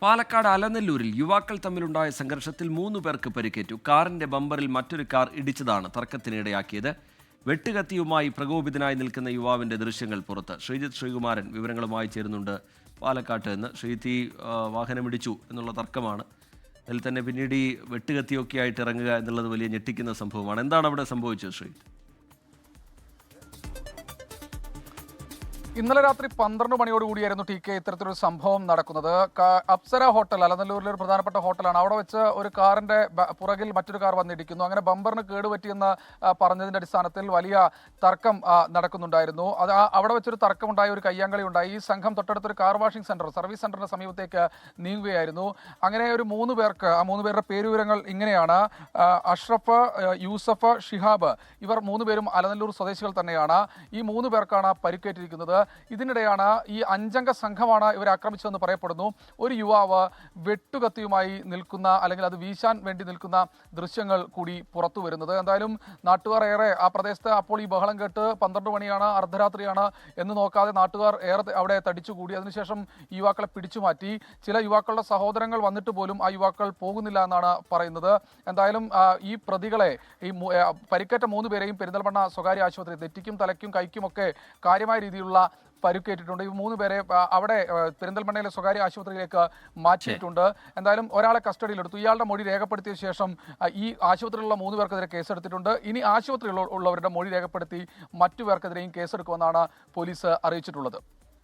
പാലക്കാട് അലനല്ലൂരിൽ യുവാക്കൾ തമ്മിലുണ്ടായ സംഘർഷത്തിൽ 3 പേർക്ക് പരിക്കേറ്റു. കാറിന്റെ ബമ്പറിൽ മറ്റൊരു കാർ ഇടിച്ചതാണ് തർക്കത്തിനിടയാക്കിയത്. വെട്ടുകത്തിയുമായി പ്രകോപിതനായി നിൽക്കുന്ന യുവാവിന്റെ ദൃശ്യങ്ങൾ പുറത്ത്. ശ്രീജിത്ത് ശ്രീകുമാരൻ വിവരങ്ങളുമായി ചേരുന്നുണ്ട് പാലക്കാട്ട് നിന്ന്. ശ്രീജിത്ത്, വാഹനമിടിച്ചു എന്നുള്ള തർക്കമാണ്. അതിൽ തന്നെ പിന്നീട് ഈ വെട്ടുകത്തിയൊക്കെ ആയിട്ട് ഇറങ്ങുക എന്നുള്ളത് വലിയ ഞെട്ടിക്കുന്ന സംഭവമാണ്. എന്താണ് അവിടെ സംഭവിച്ചത് ശ്രീജിത്ത്? ഇന്നലെ രാത്രി 12 മണിയോടുകൂടിയായിരുന്നു TK ഇത്തരത്തിലൊരു സംഭവം നടക്കുന്നത്. അപ്സര ഹോട്ടൽ, അലനല്ലൂരിലെ ഒരു പ്രധാനപ്പെട്ട ഹോട്ടലാണ്. അവിടെ വെച്ച് ഒരു കാറിന്റെ പുറകിൽ മറ്റൊരു കാർ വന്നിടിക്കുന്നു. അങ്ങനെ ബമ്പറിന് കേടുപറ്റിയെന്ന് പറഞ്ഞതിന്റെ അടിസ്ഥാനത്തിൽ വലിയ തർക്കം നടക്കുന്നുണ്ടായിരുന്നു. അത് അവിടെ വെച്ചൊരു തർക്കമുണ്ടായി, ഒരു കയ്യാങ്കളി ഉണ്ടായി. ഈ സംഘം തൊട്ടടുത്തൊരു കാർ വാഷിംഗ് സെന്റർ, സർവീസ് സെന്ററിന്റെ സമീപത്തേക്ക് നീങ്ങുകയായിരുന്നു. അങ്ങനെ ഒരു 3 പേർക്ക്, ആ 3 പേരുടെ പേരുവിവരങ്ങൾ ഇങ്ങനെയാണ്: അഷ്റഫ്, യൂസഫ്, ഷിഹാബ്. ഇവർ 3 പേരും അലനല്ലൂർ സ്വദേശികൾ തന്നെയാണ്. ഈ 3 പേർക്കാണ് പരിക്കേറ്റിരിക്കുന്നത്. ഇതിനിടെയാണ് ഈ 5 അംഗ സംഘമാണ് ഇവരെ ആക്രമിച്ചതെന്ന് പറയപ്പെടുന്നു. ഒരു യുവാവ് വെട്ടുകത്തിയുമായി നിൽക്കുന്ന, അല്ലെങ്കിൽ അത് വീശാൻ വേണ്ടി നിൽക്കുന്ന ദൃശ്യങ്ങൾ കൂടി പുറത്തു വരുന്നത്. എന്തായാലും നാട്ടുകാർ ഏറെ ആ പ്രദേശത്ത് അപ്പോൾ ഈ ബഹളം കേട്ട് 12 മണിയാണ്, അർദ്ധരാത്രിയാണ് എന്ന് നോക്കാതെ നാട്ടുകാർ ഏറെ അവിടെ തടിച്ചുകൂടി. അതിനുശേഷം ഈ യുവാക്കളെ പിടിച്ചു മാറ്റി. ചില യുവാക്കളുടെ സഹോദരങ്ങൾ വന്നിട്ട് പോലും ആ യുവാക്കൾ പോകുന്നില്ല എന്നാണ് പറയുന്നത്. എന്തായാലും ഈ പ്രതികളെ, ഈ പരിക്കേറ്റ 3 പേരെയും പെരിന്തൽമണ്ണ സ്വകാര്യ ആശുപത്രി, നെറ്റിക്കും തലയ്ക്കും കൈക്കുമൊക്കെ കാര്യമായ രീതിയിലുള്ള പരുക്കേറ്റിട്ടുണ്ട്. ഈ 3 പേരെ അവിടെ പെരിന്തൽമണ്ണയിലെ സ്വകാര്യ ആശുപത്രിയിലേക്ക് മാറ്റിയിട്ടുണ്ട്. എന്തായാലും ഒരാളെ കസ്റ്റഡിയിലെടുത്തു. ഇയാളുടെ മൊഴി രേഖപ്പെടുത്തിയ ശേഷം ഈ ആശുപത്രിയിലുള്ള 3 പേർക്കെതിരെ കേസെടുത്തിട്ടുണ്ട്. ഇനി ആശുപത്രിയിലുള്ളവരുടെ മൊഴി രേഖപ്പെടുത്തി മറ്റു പേർക്കെതിരെയും കേസെടുക്കുമെന്നാണ് പോലീസ് അറിയിച്ചിട്ടുള്ളത്.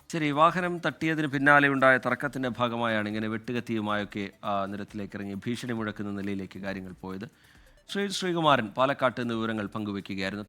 ശരി, വാഹനം തട്ടിയതിന് പിന്നാലെ ഉണ്ടായ തർക്കത്തിന്റെ ഭാഗമായാണ് ഇങ്ങനെ വെട്ടുകത്തിയുമായൊക്കെ നിരത്തിലേക്ക് ഇറങ്ങി ഭീഷണി മുഴക്കുന്ന നിലയിലേക്ക് കാര്യങ്ങൾ പോയത്. ശ്രീകുമാരൻ പാലക്കാട്ട് നിന്ന് വിവരങ്ങൾ പങ്കുവയ്ക്കുകയായിരുന്നു.